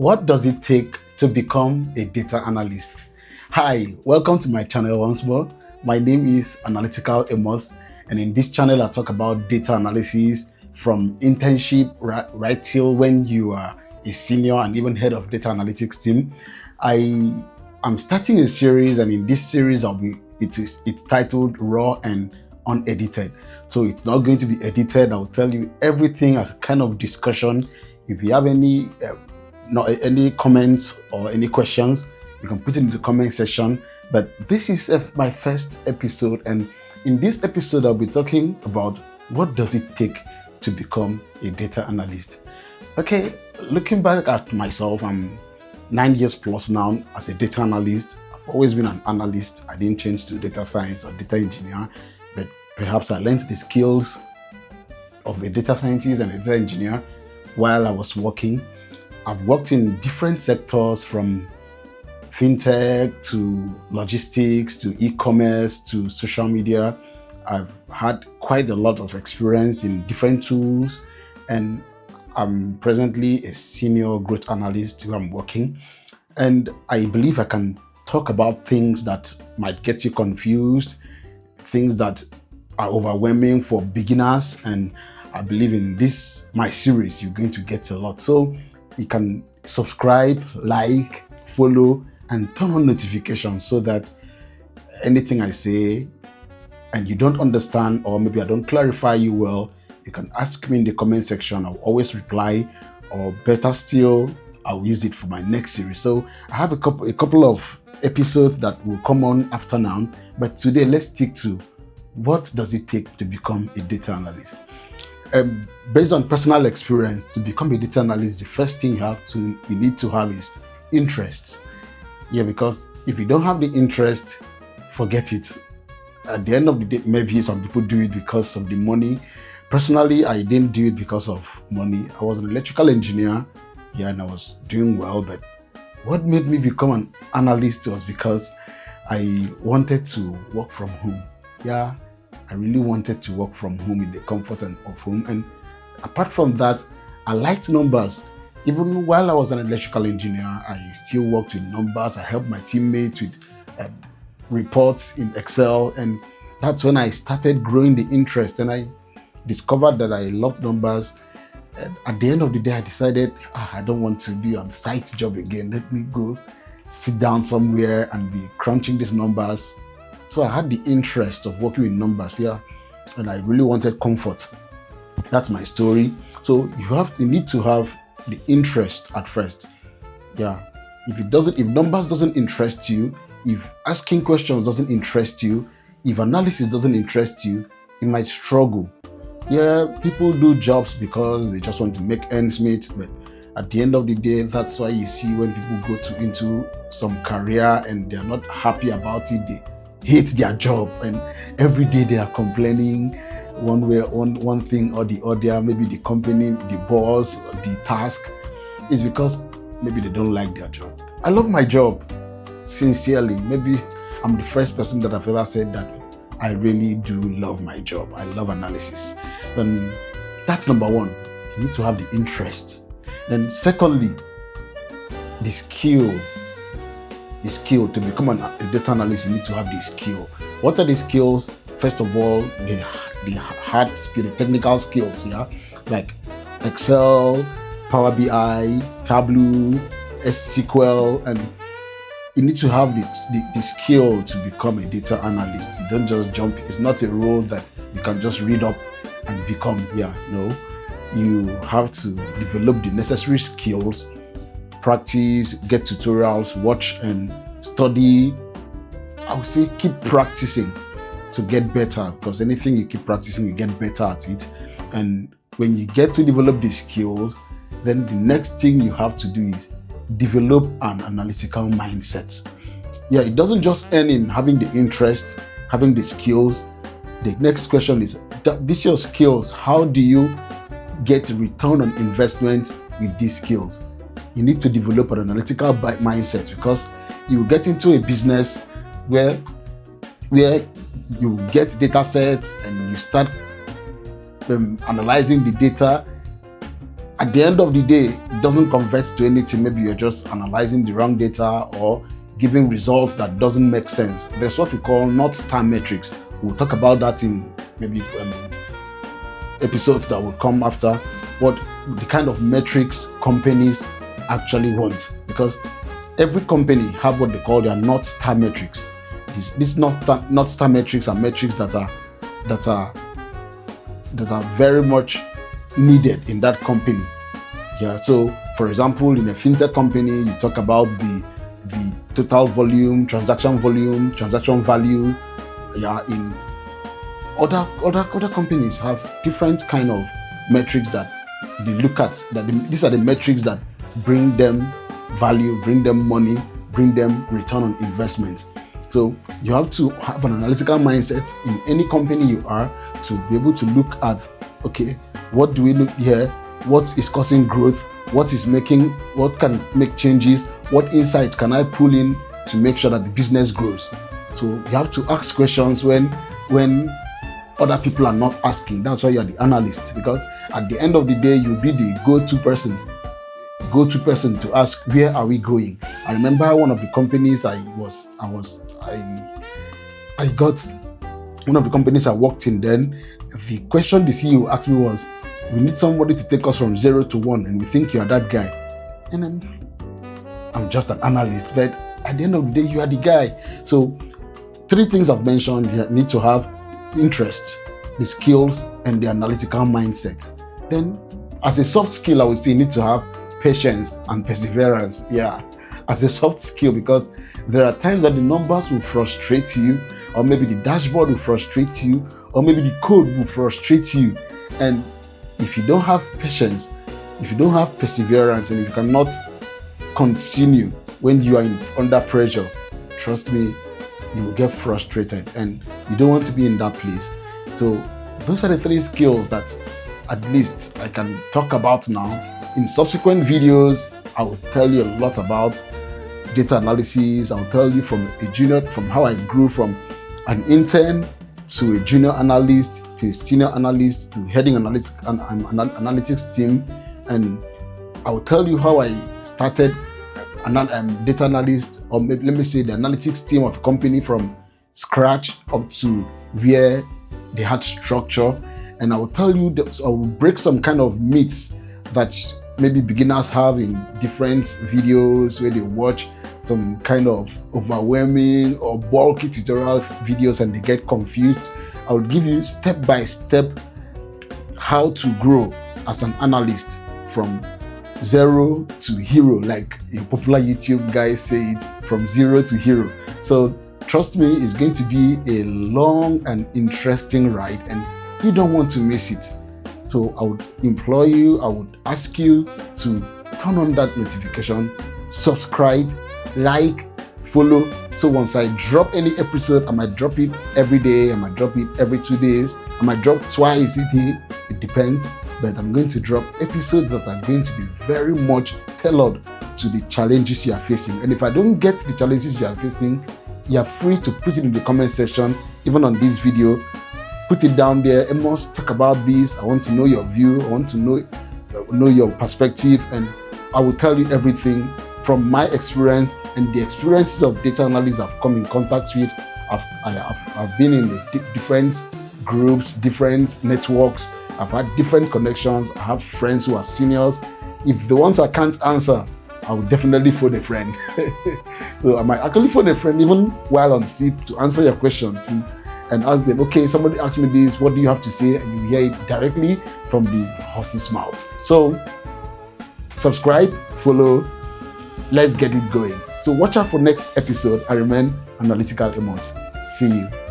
What does it take to become a data analyst? Hi, welcome to my channel once more. My name is Analytical Amos, and in this channel I talk about data analysis from internship right till when you are a senior and even head of data analytics team. I'm starting a series, and in this series it's titled Raw and Unedited. So it's not going to be edited. I'll tell you everything as a kind of discussion. If you have any comments or any questions, you can put it in the comment section. But this is my first episode, and in this episode I'll be talking about what does it take to become a data analyst. Okay, looking back at myself, I'm 9 years plus now as a data analyst. I've always been an analyst. I didn't change to data science or data engineer, but perhaps I learned the skills of a data scientist and a data engineer while I was working. I've worked in different sectors, from fintech to logistics to e-commerce to social media. I've had quite a lot of experience in different tools, and I'm presently a senior growth analyst who I'm working. And I believe I can talk about things that might get you confused, things that are overwhelming for beginners, and I believe in my series you're going to get a lot. So you can subscribe, like, follow, and turn on notifications so that anything I say and you don't understand, or maybe I don't clarify you well, you can ask me in the comment section. I'll always reply, or better still, I'll use it for my next series. So I have a couple of episodes that will come on after now, but today let's stick to what does it take to become a data analyst. Based on personal experience, to become a data analyst, the first thing you need to have is interest. Yeah, because if you don't have the interest, forget it. At the end of the day, maybe some people do it because of the money. Personally, I didn't do it because of money. I was an electrical engineer, and I was doing well, but what made me become an analyst was because I wanted to work from home. Yeah, I really wanted to work from home in the comfort of home. And apart from that, I liked numbers. Even while I was an electrical engineer, I still worked with numbers. I helped my teammates with reports in Excel, and that's when I started growing the interest, and I discovered that I loved numbers. And at the end of the day, I decided I don't want to be on site job again. Let me go sit down somewhere and be crunching these numbers. So I had the interest of working with numbers, and I really wanted comfort. That's my story. So you need to have the interest at first. If numbers doesn't interest you, if asking questions doesn't interest you, if analysis doesn't interest you, you might struggle. People do jobs because they just want to make ends meet, but at the end of the day, that's why you see when people go into some career and they're not happy about it, they hate their job, and every day they are complaining one thing or the other. Maybe the company, the boss, the task is because maybe they don't like their job. I love my job, sincerely. Maybe I'm the first person that I've ever said that I really do love my job. I love analysis. And that's number one. You need to have the interest. Then secondly, the skill to become a data analyst. You need to have the skill. What are the skills? First of all, the hard skill, the technical skills, like Excel, Power BI, Tableau, SQL, and you need to have the skill to become a data analyst. You don't just jump. It's not a role that you can just read up and become. No, you have to develop the necessary skills, practice, get tutorials, watch and study. I would say keep practicing to get better, because anything you keep practicing, you get better at it. And when you get to develop the skills, then the next thing you have to do is develop an analytical mindset. It doesn't just end in having the interest, having the skills. The next question is, these your skills, how do you get return on investment with these skills? You need to develop an analytical mindset, because you will get into a business where you get data sets and you start analyzing the data. at the end of the day, it doesn't convert to anything. Maybe you're just analyzing the wrong data or giving results that doesn't make sense. There's what we call North Star metrics. We'll talk about that in maybe episodes that will come after, what the kind of metrics companies actually want, because every company have what they call their North Star metrics. These North Star metrics are metrics that are very much needed in that company. Yeah. So, for example, in a fintech company, you talk about the total volume, transaction value. Yeah. In other companies have different kind of metrics that they look at. These are the metrics that bring them value, bring them money, bring them return on investment. So you have to have an analytical mindset in any company you are to be able to look at, okay, what do we look here? What is causing growth? What can make changes? What insights can I pull in to make sure that the business grows? So you have to ask questions when other people are not asking. That's why you are the analyst, because at the end of the day, you'll be the go-to person to ask, where are we going? I remember one of the companies I got, one of the companies I worked in then, the question the CEO asked me was, we need somebody to take us from 0 to 1 and we think you are that guy. And I'm just an analyst, but at the end of the day, you are the guy. So 3 things I've mentioned, you need to have interest, the skills, and the analytical mindset. Then as a soft skill, I would say you need to have patience and perseverance. Yeah, as a soft skill, because there are times that the numbers will frustrate you, or maybe the dashboard will frustrate you, or maybe the code will frustrate you. And if you don't have patience, if you don't have perseverance, and if you cannot continue when you are under pressure, trust me, you will get frustrated, and you don't want to be in that place. So those are the 3 skills that at least I can talk about now. In subsequent videos, I will tell you a lot about data analysis. I'll tell you from how I grew from an intern to a junior analyst to a senior analyst to heading analytics team, and I will tell you how I started data analyst, or maybe let me say the analytics team of a company from scratch up to where they had structure. And I will tell you that I will break some kind of myths that maybe beginners have in different videos where they watch some kind of overwhelming or bulky tutorial videos and they get confused. I will give you step by step how to grow as an analyst from 0 to hero, like a popular YouTube guy say it, from 0 to hero. So trust me, it's going to be a long and interesting ride, and you don't want to miss it. So I would implore you, I would ask you to turn on that notification, subscribe, like, follow. So once I drop any episode, I might drop it every day, I might drop it every 2 days, I might drop twice a day, it depends. But I'm going to drop episodes that are going to be very much tailored to the challenges you are facing. And if I don't get the challenges you are facing, you are free to put it in the comment section, even on this video. Put it down there. Amos, talk about this. I want to know your view. I want to know your perspective, and I will tell you everything from my experience and the experiences of data analysts I've come in contact with. I've been in different groups, different networks. I've had different connections. I have friends who are seniors. If the ones I can't answer, I will definitely phone a friend. So I might actually phone a friend even while on seat to answer your questions and ask them, okay, somebody asked me this, what do you have to say? And you hear it directly from the horse's mouth. So subscribe, follow, let's get it going. So watch out for next episode. I remain Analytical Amos. See you.